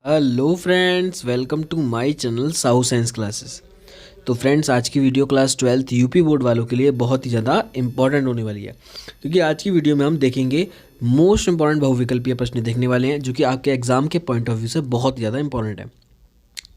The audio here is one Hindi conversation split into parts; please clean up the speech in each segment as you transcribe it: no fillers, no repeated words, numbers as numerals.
Hello friends, welcome to my channel Sahu science classes. तो फ्रेंड्स, आज की video class 12th UP board वालों के लिए बहुत ही ज़्यादा इंपॉर्टेंट होने वाली है, क्योंकि आज की वीडियो में हम देखेंगे मोस्ट इंपॉर्टेंट बहुविकल्पीय प्रश्न देखने वाले हैं, जो कि आपके एग्जाम के पॉइंट ऑफ व्यू से बहुत ज़्यादा इंपॉर्टेंट है।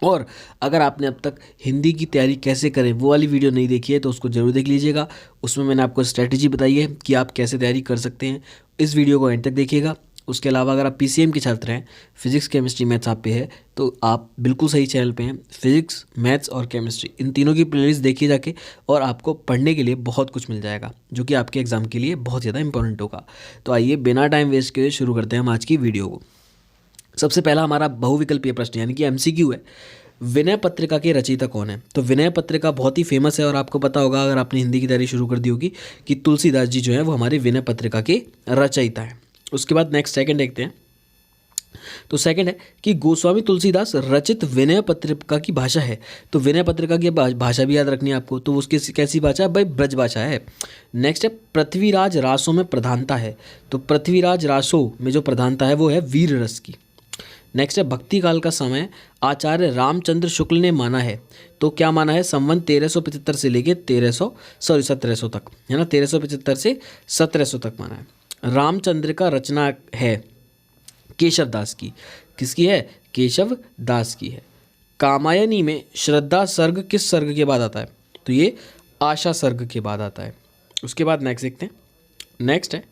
और अगर आपने अब तक हिंदी की तैयारी कैसे करें वो वाली वीडियो नहीं देखी है तो उसको ज़रूर देख लीजिएगा। उसमें मैंने आपको स्ट्रैटेजी बताई है कि आप कैसे तैयारी कर सकते हैं। इस वीडियो को एंड तक देखिएगा। उसके अलावा अगर आप पीसीएम के छात्र हैं, फिजिक्स केमिस्ट्री मैथ्स आप पे है, तो आप बिल्कुल सही चैनल पे हैं। फिजिक्स, मैथ्स और केमिस्ट्री इन तीनों की प्लेलिस्ट देखिए जाके, और आपको पढ़ने के लिए बहुत कुछ मिल जाएगा, जो कि आपके एग्जाम के लिए बहुत ज़्यादा इंपॉर्टेंट होगा। तो आइए बिना टाइम वेस्ट किए शुरू करते हैं हम आज की वीडियो को। सबसे पहला हमारा बहुविकल्पीय प्रश्न यानी कि एमसीक्यू है। विनय पत्रिका के रचयिता कौन है? तो विनय पत्रिका बहुत ही फेमस है और आपको पता होगा, अगर आपने हिंदी की तैयारी शुरू कर दी होगी, कि तुलसीदास जी जो है वो हमारे विनय पत्रिका के रचयिता है। उसके बाद नेक्स्ट सेकंड देखते हैं। तो सेकंड है कि गोस्वामी तुलसीदास रचित विनय पत्रिका की भाषा है। तो विनय पत्रिका की भाषा भी याद रखनी है आपको। तो उसकी कैसी भाषा है भाई? ब्रज भाषा है। नेक्स्ट है पृथ्वीराज रासों में प्रधानता है। तो पृथ्वीराज रासों में जो प्रधानता है वो है वीर रस की। नेक्स्ट है भक्ति काल का समय आचार्य रामचंद्र शुक्ल ने माना है। तो क्या माना है? संवत 1375 से लेके 1700 तक, है ना, 1375 से 1700 तक माना है। रामचंद्र का रचना है केशव दास की। किसकी है? केशव दास की है। कामायनी में श्रद्धा सर्ग किस सर्ग के बाद आता है? तो ये आशा सर्ग के बाद आता है। उसके बाद नेक्स्ट देखते हैं। नेक्स्ट है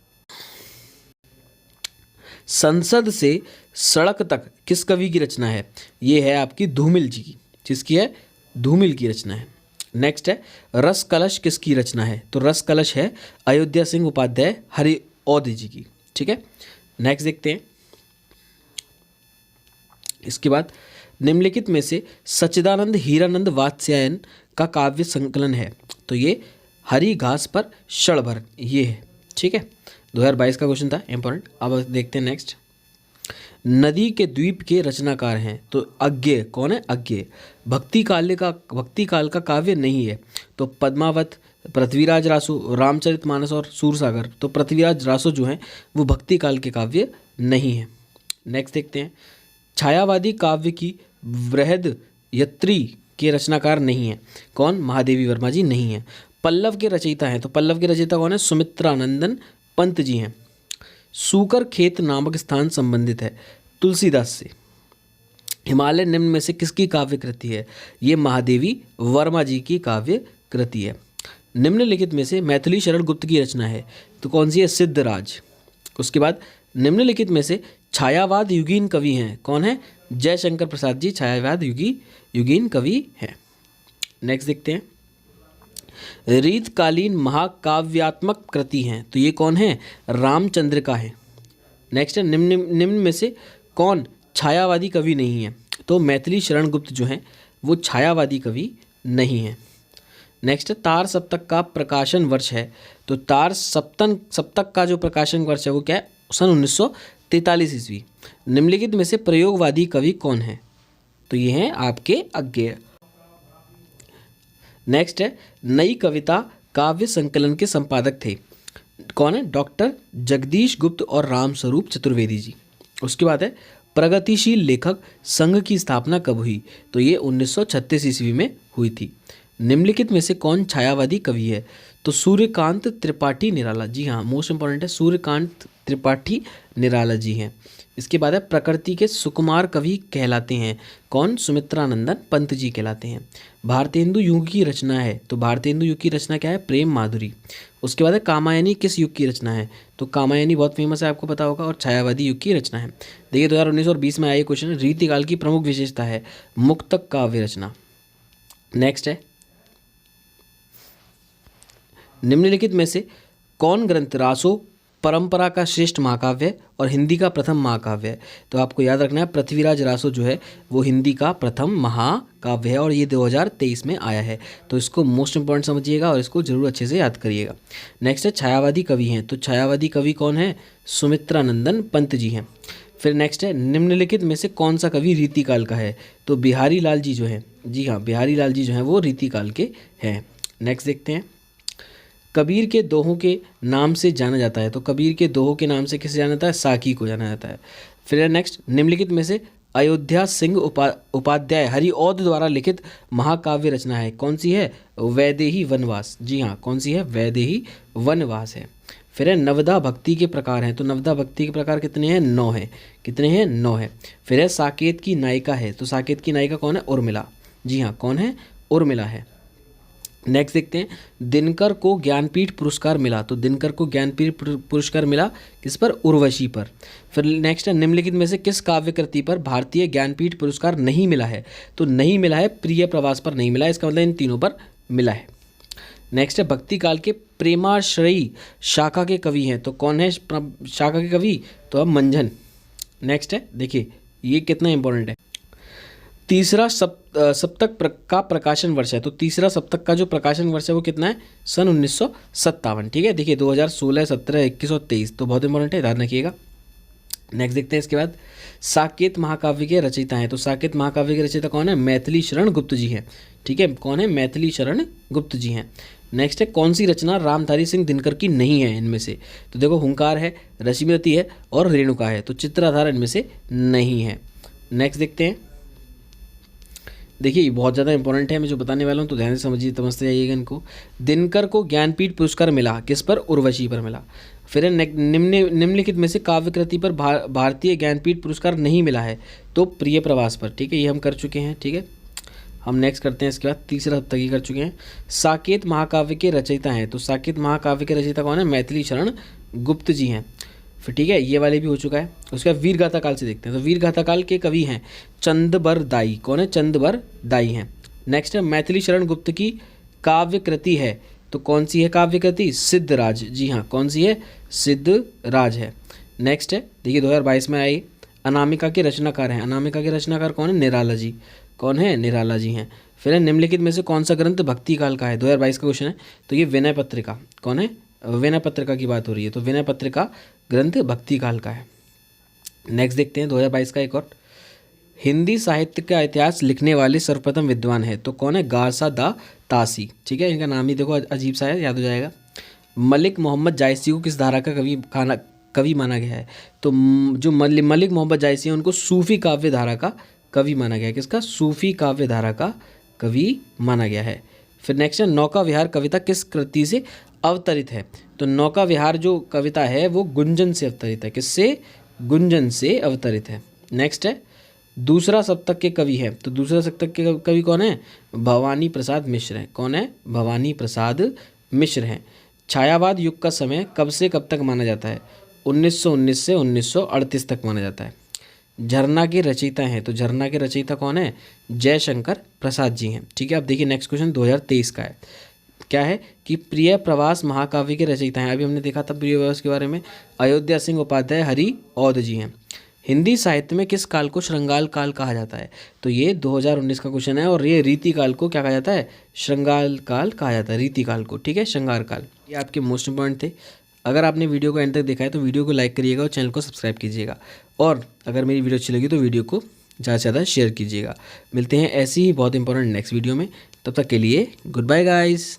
संसद से सड़क तक किस कवि की रचना है? ये है आपकी धूमिल जी की। जिसकी है? धूमिल की रचना है। नेक्स्ट है रस कलश किसकी रचना है? तो रस कलश है अयोध्या सिंह उपाध्याय हरिऔध जी की। ठीक है, नेक्स्ट देखते हैं। इसके बाद निम्नलिखित में से सच्चिदानंद हीरानंद वात्स्यायन का काव्य संकलन है। तो ये हरी घास पर क्षणभर, ये है। ठीक है, 2022 का क्वेश्चन था, इंपॉर्टेंट। अब देखते हैं नेक्स्ट। नदी के द्वीप के रचनाकार हैं। तो अज्ञेय कौन है? अज्ञेय। भक्ति काल का काव्य नहीं है। तो पद्मावत, पृथ्वीराज रासो, रामचरितमानस और सूरसागर। तो पृथ्वीराज रासो जो हैं वो भक्ति काल के काव्य नहीं है। नेक्स्ट देखते हैं। छायावादी काव्य की वृहद यत्री के रचनाकार नहीं है। कौन? महादेवी वर्मा जी नहीं है। पल्लव के रचयिता हैं। तो पल्लव के रचयिता कौन है? सुमित्रानंदन पंत जी हैं। सूकर खेत नामक स्थान संबंधित है तुलसीदास से। हिमालय निम्न में से किसकी काव्य कृति है? ये महादेवी वर्मा जी की काव्य कृति है। निम्नलिखित में से मैथिली शरण गुप्त की रचना है। तो कौन सी है? सिद्धराज। उसके बाद निम्नलिखित में से छायावाद युगीन कवि हैं। कौन है? जयशंकर प्रसाद जी छायावाद युगीन कवि हैं। नेक्स्ट देखते हैं। रीतकालीन महाकाव्यात्मक कृति हैं। तो ये कौन है? रामचंद्र का है। नेक्स्ट है निम्न में से कौन छायावादी कवि नहीं है? तो मैथिली शरण गुप्त जो हैं वो छायावादी कवि नहीं है। नेक्स्ट है तार सप्तक का प्रकाशन वर्ष है। तो तार सप्तक का जो प्रकाशन वर्ष है वो क्या है? सन 1943 ईस्वी। निम्नलिखित में से प्रयोगवादी कवि कौन है? तो ये हैं आपके अज्ञेय। नेक्स्ट है नई कविता काव्य संकलन के संपादक थे। कौन है? डॉक्टर जगदीश गुप्त और रामस्वरूप चतुर्वेदी जी। उसके बाद है प्रगतिशील लेखक संघ की स्थापना कब हुई? तो ये 1936 ईस्वी में हुई थी। निम्नलिखित में से कौन छायावादी कवि है? तो सूर्यकांत त्रिपाठी निराला। जी हाँ, मोस्ट इंपॉर्टेंट है, सूर्यकांत त्रिपाठी निराला जी हैं। इसके बाद है प्रकृति के सुकुमार कवि कहलाते हैं। कौन? सुमित्रानंदन पंत जी कहलाते हैं। भारतेंदु युग की रचना है। तो भारतेंदु युग की रचना क्या है? प्रेम माधुरी। उसके बाद है कामायनी किस युग की रचना है? तो कामायनी बहुत फेमस है, आपको पता होगा, और छायावादी युग की रचना है। देखिए 2019 और 20 में आया क्वेश्चन। रीतिकाल की प्रमुख विशेषता है मुक्तक काव्य रचना। नेक्स्ट है निम्नलिखित में से कौन ग्रंथ रासो परंपरा का श्रेष्ठ महाकाव्य है और हिंदी का प्रथम महाकाव्य है? तो आपको याद रखना है पृथ्वीराज रासो जो है वो हिंदी का प्रथम महाकाव्य है और ये 2023 में आया है। तो इसको मोस्ट इंपॉर्टेंट समझिएगा और इसको जरूर अच्छे से याद करिएगा। नेक्स्ट है छायावादी कवि हैं। तो छायावादी कवि कौन है? सुमित्रानंदन पंत जी हैं। फिर नेक्स्ट है निम्नलिखित में से कौन सा कवि रीतिकाल का है? तो बिहारी लाल जी जो है, जी हाँ, बिहारी लाल जी जो हैं वो रीतिकाल के हैं। नेक्स्ट देखते हैं। कबीर के दोहों के नाम से जाना जाता है। तो कबीर के दोहों के नाम से किसे जाना जाता है? साकी को जाना जाता है। फिर नेक्स्ट, निम्नलिखित में से अयोध्या सिंह उपाध्याय हरिऔध द्वारा लिखित महाकाव्य रचना है? कौन सी है? वैदेही वनवास। जी हाँ, कौन सी है? वैदेही वनवास है। फिर है नवदा भक्ति के प्रकार हैं, तो नवदा भक्ति के प्रकार कितने हैं? 9 हैं। कितने हैं? 9 है। फिर है साकेत की नायिका है, तो साकेत की नायिका कौन है? उर्मिला। जी हाँ, कौन है? उर्मिला है। नेक्स्ट देखते हैं, दिनकर को ज्ञानपीठ पुरस्कार मिला, तो दिनकर को ज्ञानपीठ पुरस्कार मिला किस पर? उर्वशी पर। फिर नेक्स्ट है, निम्नलिखित में से किस काव्य कृति पर भारतीय ज्ञानपीठ पुरस्कार नहीं मिला है? तो नहीं मिला है, प्रिय प्रवास पर नहीं मिला है, इसका मतलब इन तीनों पर मिला है। नेक्स्ट है, भक्ति काल के प्रेमाश्रयी शाखा के कवि हैं, तो कौन है शाखा के कवि? तो अब मंझन। नेक्स्ट है, देखिए ये कितना इंपॉर्टेंट है, तीसरा सप्तक का प्रकाशन वर्ष है, तो तीसरा सप्तक का जो प्रकाशन वर्ष है वो कितना है? सन 1957। ठीक है, देखिए 2016, 17, 21 और 23, तो बहुत इंपॉर्टेंट है, ध्यान रखिएगा। नेक्स्ट देखते हैं इसके बाद, साकेत महाकाव्य के रचयिता हैं, तो साकेत महाकाव्य के रचयिता कौन है? मैथिली शरण गुप्त जी हैं। ठीक है, कौन है? मैथिली शरण गुप्त जी हैं। नेक्स्ट है, कौन सी रचना रामधारी सिंह दिनकर की नहीं है इनमें से? तो देखो, हुंकार है, रश्मिरती है और रेणुका है, तो चित्राधार इनमें से नहीं है। नेक्स्ट देखते हैं, देखिए ये बहुत ज़्यादा इंपॉर्टेंट है, मैं जो बताने वाला हूँ, तो ध्यान से समझिए, समझते जाइएगा इनको। दिनकर को ज्ञानपीठ पुरस्कार मिला किस पर? उर्वशी पर मिला। फिर निम्नलिखित में से काव्य कृति पर भारतीय ज्ञानपीठ पुरस्कार नहीं मिला है, तो प्रिय प्रवास पर। ठीक है, ये हम कर चुके हैं। ठीक है, हम नेक्स्ट करते हैं इसके बाद, तीसरा सप्तक ही कर चुके हैं। साकेत महाकाव्य के रचयिता हैं, तो साकेत महाकाव्य के रचयिता कौन है? मैथिली शरण गुप्त जी हैं। फिर ठीक है, ये वाले भी हो चुका है। उसके बाद वीर गाथा काल से देखते हैं, तो वीर गाथा काल के कवि हैं चंदबर दाई। कौन है? चंदबर दाई हैं। नेक्स्ट है, मैथिली शरण गुप्त की काव्य कृति है, तो कौन सी है काव्य कृति? सिद्धराज। जी हाँ, कौन सी है? सिद्धराज है। नेक्स्ट है, देखिए 2022 में आई, अनामिका के रचनाकार हैं, अनामिका के रचनाकार कौन है? निराला जी। कौन है? निराला जी हैं। फिर निम्नलिखित में से कौन सा ग्रंथ भक्ति काल का है? 2022 का क्वेश्चन है, तो ये विनय पत्रिका। कौन है? विनय पत्रिका की बात हो रही है, तो विनय पत्रिका ग्रंथ भक्ति काल का है। नेक्स्ट देखते हैं 2022 का एक और, हिंदी साहित्य का इतिहास लिखने वाले सर्वप्रथम विद्वान है, तो कौन है? गारसा दा तासी। ठीक है, इनका नाम ही देखो अजीब सा है, याद हो जाएगा। मलिक मोहम्मद जायसी को किस धारा का कवि माना गया है? तो जो मलिक मोहम्मद जायसी हैं उनको सूफी काव्य धारा का कवि माना गया है। किसका? सूफी काव्य धारा का कवि माना गया है। फिर नेक्स्ट है, नौका विहार कविता किस कृति से अवतरित है? तो नौका विहार जो कविता है वो गुंजन से अवतरित है। किससे? गुंजन से अवतरित है। नेक्स्ट है, दूसरा सप्तक के कवि है, तो दूसरा सप्तक के कवि कौन है? भवानी प्रसाद मिश्र हैं। कौन है? भवानी प्रसाद मिश्र हैं। छायावाद युग का समय कब से कब तक माना जाता है? 1919 से 1938 तक माना जाता है। झरना के रचयिता हैं, तो झरना के रचयिता कौन है? जयशंकर प्रसाद जी हैं। ठीक है, अब देखिए नेक्स्ट क्वेश्चन 2023 का है, क्या है कि प्रिय प्रवास महाकाव्य के रचयिता हैं, अभी हमने देखा था प्रिय प्रवास के बारे में, अयोध्या सिंह उपाध्याय हरिऔध जी हैं। हिंदी साहित्य में किस काल को श्रृंगार काल कहा जाता है? तो ये 2019 का क्वेश्चन है, और ये रीति काल को क्या कहा जाता है? श्रृंगार काल कहा जाता है, रीति काल को। ठीक है, श्रृंगार काल। ये आपके मोस्ट इंपॉर्टेंट थे। अगर आपने वीडियो को एंड तक देखा है तो वीडियो को लाइक करिएगा और चैनल को सब्सक्राइब कीजिएगा, और अगर मेरी वीडियो अच्छी लगी तो वीडियो को ज़्यादा से ज़्यादा शेयर कीजिएगा। मिलते हैं ऐसी ही बहुत इंपॉर्टेंट नेक्स्ट वीडियो में, तब तक के लिए गुड बाय गाइस।